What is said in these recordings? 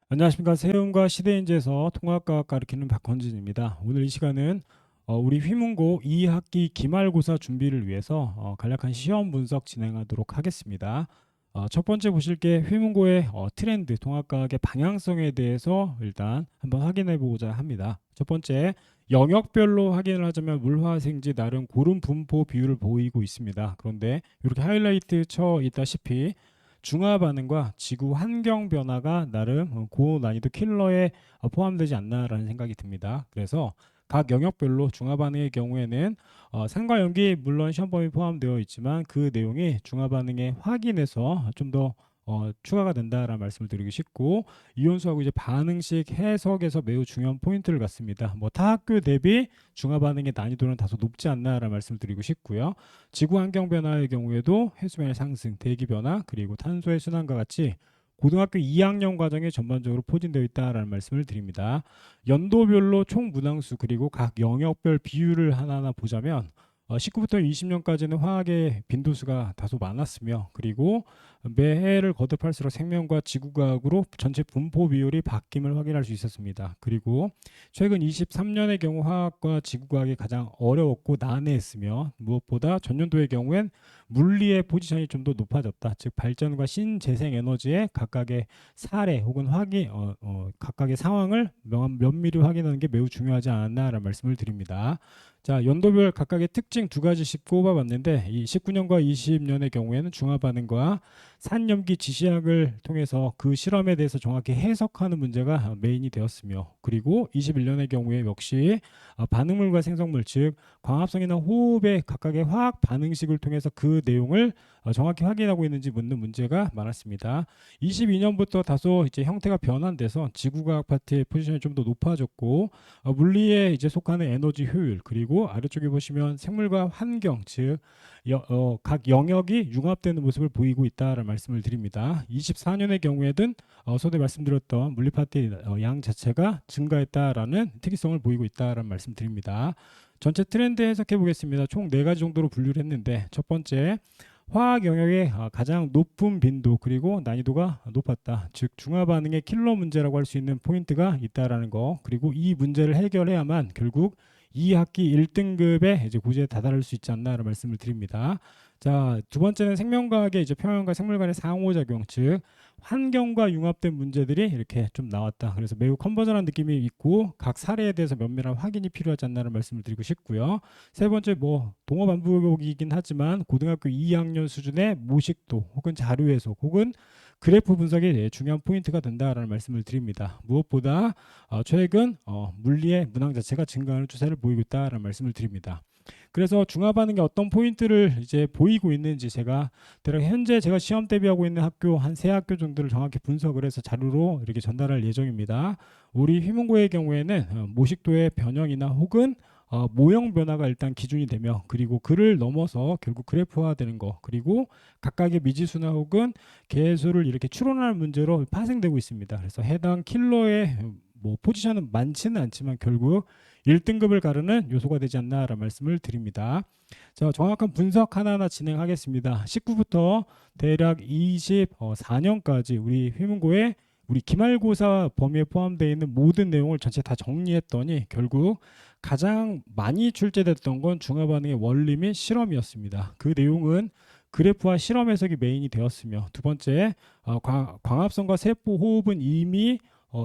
안녕하십니까. 세움과 시대인지에서 통합과학 가르치는 박헌진입니다. 오늘 이 시간은 우리 휘문고 2학기 기말고사 준비를 위해서 간략한 시험 분석 진행하도록 하겠습니다. 첫 번째 보실 게 휘문고의 트렌드, 통합과학의 방향성에 대해서 일단 한번 확인해 보고자 합니다. 첫 번째, 영역별로 확인을 하자면 물화생지 나름 고른 분포 비율을 보이고 있습니다. 그런데 이렇게 하이라이트 쳐 있다시피 중화 반응과 지구 환경 변화가 나름 고난이도 킬러에 포함되지 않나라는 생각이 듭니다. 그래서 각 영역별로 중화 반응의 경우에는 산과 연기 물론 시험 범위 포함되어 있지만 그 내용이 중화 반응에 확인해서 좀 더 추가가 된다라는 말씀을 드리고 싶고, 이온수하고 이제 반응식 해석에서 매우 중요한 포인트를 갖습니다. 뭐 타 학교 대비 중화 반응의 난이도는 다소 높지 않나라는 말씀을 드리고 싶고요. 지구 환경 변화의 경우에도 해수면의 상승, 대기 변화, 그리고 탄소의 순환과 같이 고등학교 2학년 과정에 전반적으로 포진되어 있다라는 말씀을 드립니다. 연도별로 총 문항수 그리고 각 영역별 비율을 하나하나 보자면 19부터 20년까지는 화학의 빈도수가 다소 많았으며, 그리고 매해를 거듭할수록 생명과 지구과학으로 전체 분포 비율이 바뀜을 확인할 수 있었습니다. 그리고 최근 23년의 경우 화학과 지구과학이 가장 어려웠고 난해했으며, 무엇보다 전년도의 경우엔 물리의 포지션이 좀 더 높아졌다. 즉 발전과 신재생 에너지의 각각의 사례 혹은 확인, 각각의 상황을 면밀히 확인하는 게 매우 중요하지 않았나라는 말씀을 드립니다. 자, 연도별 각각의 특징 두 가지씩 꼽아봤는데, 이 19년과 20년의 경우에는 중화 반응과 산염기 지시학을 통해서 그 실험에 대해서 정확히 해석하는 문제가 메인이 되었으며, 그리고 21년의 경우에 역시 반응물과 생성물, 즉 광합성이나 호흡의 각각의 화학 반응식을 통해서 그 내용을 정확히 확인하고 있는지 묻는 문제가 많았습니다. 22년부터 다소 이제 형태가 변환돼서 지구과학 파트의 포지션이 좀 더 높아졌고, 물리에 이제 속하는 에너지 효율, 그리고 아래쪽에 보시면 생물과 환경, 즉 각 영역이 융합되는 모습을 보이고 있다라는 말씀을 드립니다. 24년의 경우에는 서두에 말씀드렸던 물리 파트의 양 자체가 증가했다라는 특이성을 보이고 있다라는 말씀 드립니다. 전체 트렌드 해석해 보겠습니다. 총 4가지 정도로 분류를 했는데, 첫 번째, 화학 영역의 가장 높은 빈도 그리고 난이도가 높았다. 즉 중화 반응의 킬러 문제라고 할 수 있는 포인트가 있다라는 거. 그리고 이 문제를 해결해야만 결국 2학기 1등급의 이제 고지에 다다를 수 있지 않나라는 말씀을 드립니다. 자, 두 번째는 생명과학의 이제 평형과 생물 간의 상호작용, 즉 환경과 융합된 문제들이 이렇게 좀 나왔다. 그래서 매우 컨버전한 느낌이 있고 각 사례에 대해서 면밀한 확인이 필요하지 않나라는 말씀을 드리고 싶고요. 세 번째, 뭐 동어 반복이긴 하지만 고등학교 2학년 수준의 모식도 혹은 자료 해석 혹은 그래프 분석이 중요한 포인트가 된다라는 말씀을 드립니다. 무엇보다 최근 물리의 문항 자체가 증가하는 추세를 보이고 있다라는 말씀을 드립니다. 그래서 중화 반응에 어떤 포인트를 이제 보이고 있는지 제가 대략 현재 제가 시험 대비하고 있는 학교 한 3학교 정도를 정확히 분석을 해서 자료로 이렇게 전달할 예정입니다. 우리 휘문고의 경우에는 모식도의 변형이나 혹은 모형 변화가 일단 기준이 되며, 그리고 그를 넘어서 결국 그래프화되는 거, 그리고 각각의 미지수나 혹은 개수를 이렇게 추론하는 문제로 파생되고 있습니다. 그래서 해당 킬러의 뭐 포지션은 많지는 않지만 결국 1등급을 가르는 요소가 되지 않나라는 말씀을 드립니다. 자, 정확한 분석 하나하나 진행하겠습니다. 19부터 대략 24년까지 우리 휘문고의 우리 기말고사 범위에 포함되어 있는 모든 내용을 전체 다 정리했더니 결국 가장 많이 출제됐던 건 중화 반응의 원리 및 실험이었습니다. 그 내용은 그래프와 실험 해석이 메인이 되었으며, 두 번째, 광합성과 세포 호흡은 이미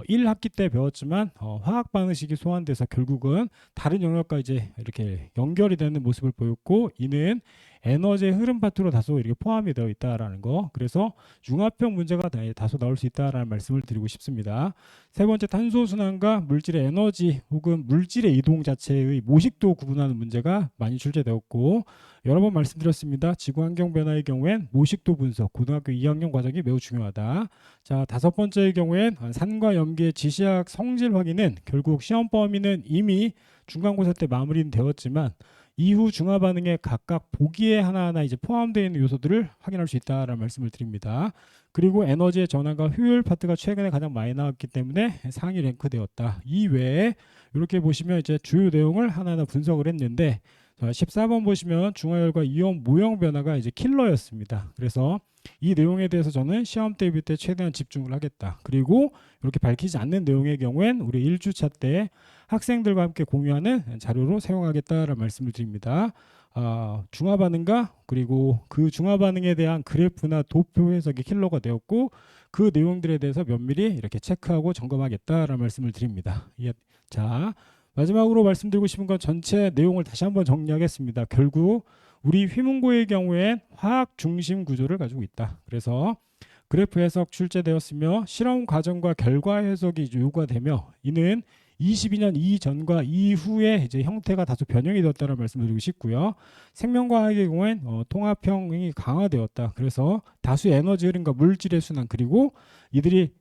1학기 때 배웠지만 화학 반응식이 소환돼서 결국은 다른 영역과 이제 이렇게 연결이 되는 모습을 보였고, 이는 에너지의 흐름 파트로 다소 이렇게 포함이 되어 있다라는 거. 그래서 융합형 문제가 다소 나올 수 있다라는 말씀을 드리고 싶습니다. 세 번째, 탄소 순환과 물질의 에너지 혹은 물질의 이동 자체의 모식도 구분하는 문제가 많이 출제되었고, 여러 번 말씀드렸습니다. 지구 환경 변화의 경우엔 모식도 분석, 고등학교 2학년 과정이 매우 중요하다. 자, 다섯 번째의 경우엔 산과 염기의 지시학 성질 확인은 결국 시험 범위는 이미 중간고사 때 마무리되었지만 이후 중화 반응에 각각 보기에 하나하나 이제 포함되어 있는 요소들을 확인할 수 있다라는 말씀을 드립니다. 그리고 에너지의 전환과 효율 파트가 최근에 가장 많이 나왔기 때문에 상위 랭크되었다. 이 외에 이렇게 보시면 이제 주요 내용을 하나하나 분석을 했는데, 자, 14번 보시면 중화열과 이온 모형 변화가 이제 킬러였습니다. 그래서 이 내용에 대해서 저는 시험 대비 때 최대한 집중을 하겠다. 그리고 이렇게 밝히지 않는 내용의 경우엔 우리 1주차 때 학생들과 함께 공유하는 자료로 사용하겠다라는 말씀을 드립니다. 중화 반응과 그리고 그 중화 반응에 대한 그래프나 도표 해석이 킬러가 되었고 그 내용들에 대해서 면밀히 이렇게 체크하고 점검하겠다라는 말씀을 드립니다. 자, 마지막으로 말씀드리고 싶은 건 전체 내용을 다시 한번 정리하겠습니다. 결국 우리 휘문고의 경우엔 화학 중심 구조를 가지고 있다. 그래서 그래프 해석 출제되었으며 실험 과정과 결과 해석이 요구가 되며 이는 22년 이전과 이후에 이제 형태가 다소 변형이 되었다는 말씀을 드리고 싶고요. 생명과학의 경우엔 통합형이 강화되었다. 그래서 다수 에너지 흐름과 물질의 순환 그리고 이들이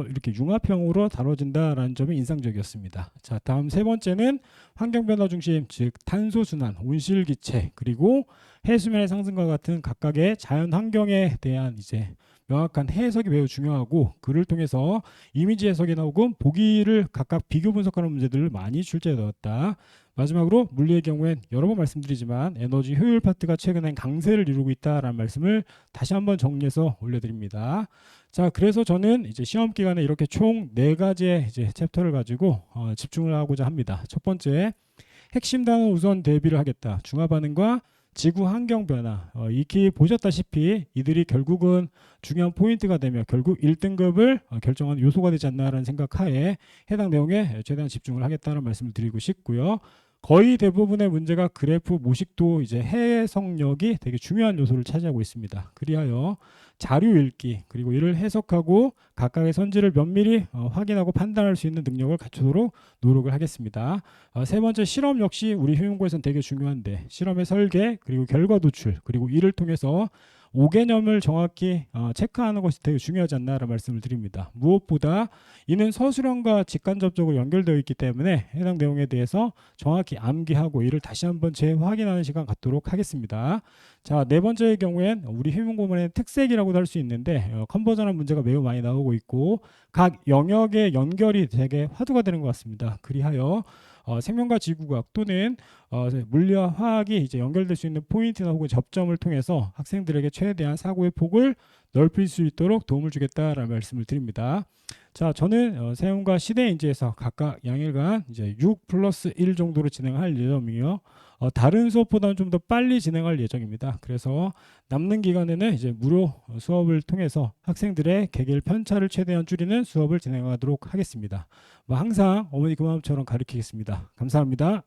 이렇게 융합형으로 다뤄진다라는 점이 인상적이었습니다. 자, 다음 세 번째는 환경변화 중심, 즉 탄소순환, 온실기체, 그리고 해수면의 상승과 같은 각각의 자연 환경에 대한 이제 명확한 해석이 매우 중요하고 그를 통해서 이미지 해석이나 혹은 보기를 각각 비교 분석하는 문제들을 많이 출제되었다. 마지막으로 물리의 경우엔 여러 번 말씀드리지만 에너지 효율 파트가 최근엔 강세를 이루고 있다라는 말씀을 다시 한번 정리해서 올려드립니다. 자, 그래서 저는 이제 시험 기간에 이렇게 총 4가지의 이제 챕터를 가지고 집중을 하고자 합니다. 첫 번째, 핵심 단원 우선 대비를 하겠다. 중화 반응과 지구 환경 변화. 익히 보셨다시피 이들이 결국은 중요한 포인트가 되며 결국 1등급을 결정하는 요소가 되지 않나라는 생각하에 해당 내용에 최대한 집중을 하겠다는 말씀을 드리고 싶고요. 거의 대부분의 문제가 그래프 모식도 이제 해석력이 되게 중요한 요소를 차지하고 있습니다. 그리하여 자료 읽기 그리고 이를 해석하고 각각의 선지를 면밀히 확인하고 판단할 수 있는 능력을 갖추도록 노력을 하겠습니다. 세 번째 실험 역시 우리 효용고에서는 되게 중요한데 실험의 설계 그리고 결과 도출 그리고 이를 통해서 5개념을 정확히 체크하는 것이 되게 중요하지 않나라는 말씀을 드립니다. 무엇보다 이는 서술형과 직간접적으로 연결되어 있기 때문에 해당 내용에 대해서 정확히 암기하고 이를 다시 한번 재확인하는 시간 갖도록 하겠습니다. 자, 네 번째의 경우엔 우리 휘문고문의 특색이라고도 할 수 있는데 컨버전한 문제가 매우 많이 나오고 있고 각 영역의 연결이 되게 화두가 되는 것 같습니다. 그리하여 생명과 지구과학 또는 물리와 화학이 이제 연결될 수 있는 포인트나 혹은 접점을 통해서 학생들에게 최대한 사고의 폭을 넓힐 수 있도록 도움을 주겠다라는 말씀을 드립니다. 자, 저는 세운과 시대인지에서 각각 양일간 이제 6+1 정도로 진행할 예정이며 다른 수업보다는 좀 더 빨리 진행할 예정입니다. 그래서 남는 기간에는 이제 무료 수업을 통해서 학생들의 개개일 편차를 최대한 줄이는 수업을 진행하도록 하겠습니다. 항상 어머니 그 마음처럼 가르치겠습니다. 감사합니다.